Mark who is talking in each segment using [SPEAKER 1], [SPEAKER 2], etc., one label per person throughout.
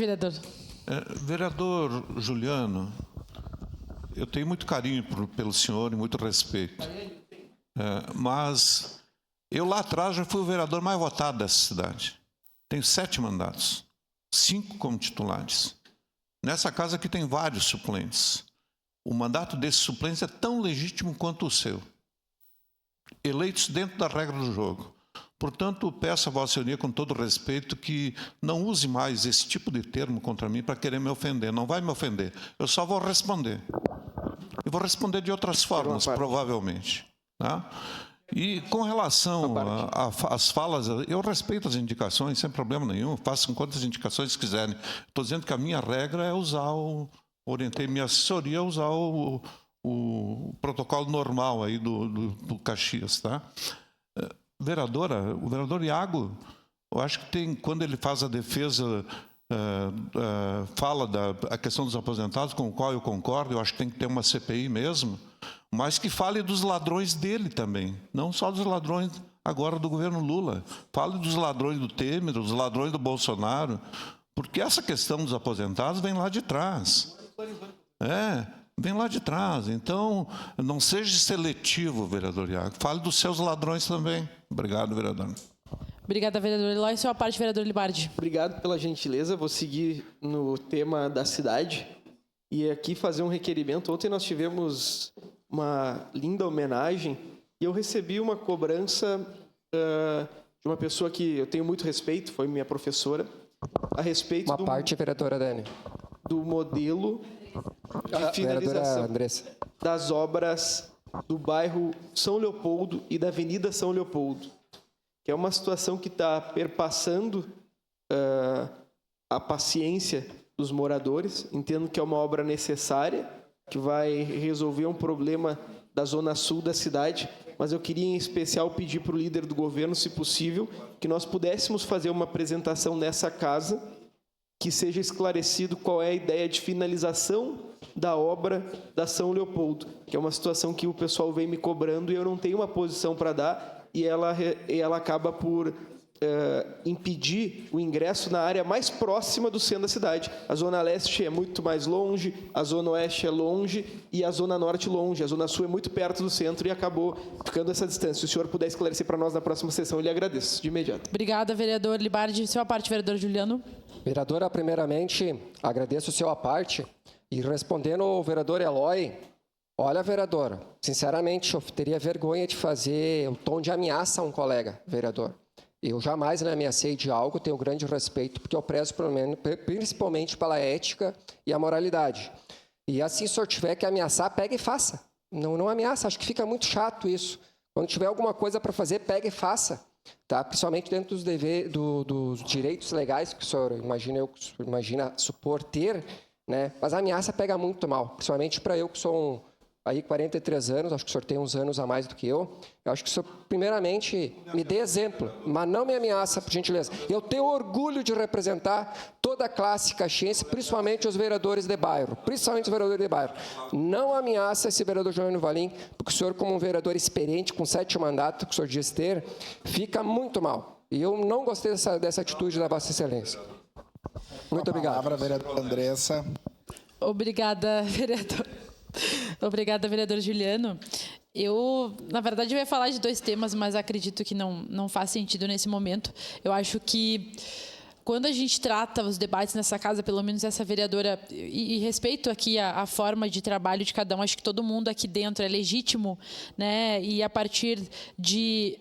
[SPEAKER 1] vereador.
[SPEAKER 2] Vereador Juliano, eu tenho muito carinho pelo senhor e muito respeito. Mas eu lá atrás já fui o vereador mais votado dessa cidade. Tenho 7 mandatos, 5 como titulares. Nessa casa aqui tem vários suplentes. O mandato desses suplentes é tão legítimo quanto o seu. Eleitos dentro da regra do jogo. Portanto, peço a Vossa Senhoria, com todo respeito, que não use mais esse tipo de termo contra mim para querer me ofender. Não vai me ofender. Eu só vou responder. E vou responder de outras formas, provavelmente. Tá? E com relação às falas, eu respeito as indicações, sem problema nenhum. Façam quantas indicações quiserem. Estou dizendo que a minha regra é usar orientei minha assessoria a usar o protocolo normal aí do Caxias, tá? Vereadora, o vereador Iago, eu acho que quando ele faz a defesa, fala a questão dos aposentados, com o qual eu concordo, eu acho que tem que ter uma CPI mesmo, mas que fale dos ladrões dele também, não só dos ladrões agora do governo Lula. Fale dos ladrões do Temer, dos ladrões do Bolsonaro, porque essa questão dos aposentados vem lá de trás. Vem lá de trás. Então, não seja seletivo, vereador Iago. Fale dos seus ladrões também. Obrigado, vereador.
[SPEAKER 1] Obrigada, vereador Eloy. Sua parte, vereador Libardi.
[SPEAKER 3] Obrigado pela gentileza. Vou seguir no tema da cidade e aqui fazer um requerimento. Ontem nós tivemos uma linda homenagem e eu recebi uma cobrança de uma pessoa que eu tenho muito respeito, foi minha professora, a respeito
[SPEAKER 4] vereadora Dani.
[SPEAKER 3] Do modelo de finalização das obras do bairro São Leopoldo e da Avenida São Leopoldo, que é uma situação que está perpassando a paciência dos moradores. Entendo que é uma obra necessária, que vai resolver um problema da zona sul da cidade, mas eu queria em especial pedir para o líder do governo, se possível, que nós pudéssemos fazer uma apresentação nessa casa, que seja esclarecido qual é a ideia de finalização da obra da São Leopoldo, que é uma situação que o pessoal vem me cobrando e eu não tenho uma posição para dar, e ela acaba por impedir o ingresso na área mais próxima do centro da cidade. A Zona Leste é muito mais longe, a Zona Oeste é longe e a Zona Norte longe. A Zona Sul é muito perto do centro e acabou ficando essa distância. Se o senhor puder esclarecer para nós na próxima sessão, eu lhe agradeço de imediato.
[SPEAKER 1] Obrigada, vereador Libardi. Sua parte, vereador Juliano.
[SPEAKER 4] Vereadora, primeiramente, agradeço o seu parte. E respondendo ao vereador Eloy, olha, vereadora, sinceramente, eu teria vergonha de fazer o tom de ameaça a um colega, vereador. Eu jamais me ameacei de algo, tenho grande respeito, porque eu prezo principalmente pela ética e a moralidade. E assim, se o senhor tiver que ameaçar, pega e faça. Não ameaça, acho que fica muito chato isso. Quando tiver alguma coisa para fazer, pega e faça. Tá? Principalmente dentro dos direitos legais que o senhor imagina supor ter, né? Mas a ameaça pega muito mal, principalmente para eu que sou aí 43 anos, acho que o senhor tem uns anos a mais do que eu. Eu acho que o senhor, primeiramente, me dê exemplo, mas não me ameaça, por gentileza. Eu tenho orgulho de representar toda a classe caxiense, principalmente os vereadores de bairro. Não ameaça esse vereador Juliano Valim, porque o senhor, como um vereador experiente, com 7 mandatos, que o senhor diz ter, fica muito mal. E eu não gostei dessa atitude da Vossa Excelência. Muito obrigado.
[SPEAKER 5] Palavra, vereadora Andressa.
[SPEAKER 1] Obrigada, vereador. Obrigada, vereador Juliano. Eu, na verdade, eu ia falar de 2 temas, mas acredito que não faz sentido nesse momento. Eu acho que quando a gente trata os debates nessa casa, pelo menos essa vereadora, e respeito aqui a forma de trabalho de cada um, acho que todo mundo aqui dentro é legítimo, né? E a partir de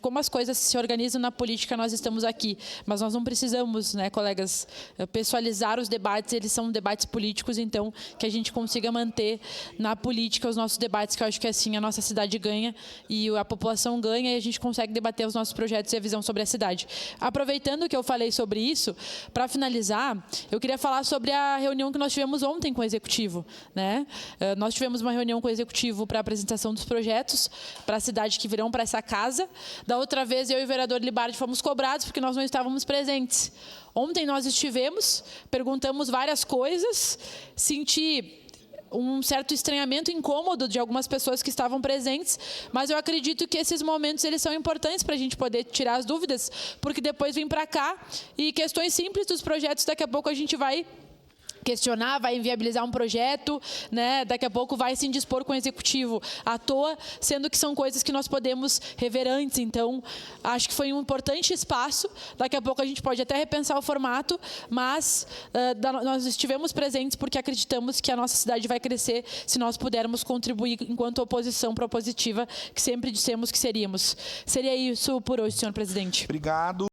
[SPEAKER 1] como as coisas se organizam na política, nós estamos aqui. Mas nós não precisamos, né, colegas, pessoalizar os debates, eles são debates políticos, então, que a gente consiga manter na política os nossos debates, que eu acho que assim a nossa cidade ganha e a população ganha e a gente consegue debater os nossos projetos e a visão sobre a cidade. Aproveitando que eu falei sobre isso, para finalizar, eu queria falar sobre a reunião que nós tivemos ontem com o Executivo, né? Nós tivemos uma reunião com o Executivo para a apresentação dos projetos para a cidade que virão para essa casa. Da outra vez, eu e o vereador Libardi fomos cobrados porque nós não estávamos presentes. Ontem nós estivemos, perguntamos várias coisas, senti um certo estranhamento, incômodo de algumas pessoas que estavam presentes, mas eu acredito que esses momentos eles são importantes para a gente poder tirar as dúvidas, porque depois vem para cá e questões simples dos projetos, daqui a pouco a gente vai questionar, vai inviabilizar um projeto, né? Daqui a pouco vai se indispor com o executivo à toa, sendo que são coisas que nós podemos rever antes. Então, acho que foi um importante espaço. Daqui a pouco a gente pode até repensar o formato, mas nós estivemos presentes porque acreditamos que a nossa cidade vai crescer se nós pudermos contribuir enquanto oposição propositiva, que sempre dissemos que seríamos. Seria isso por hoje, senhor presidente.
[SPEAKER 5] Obrigado.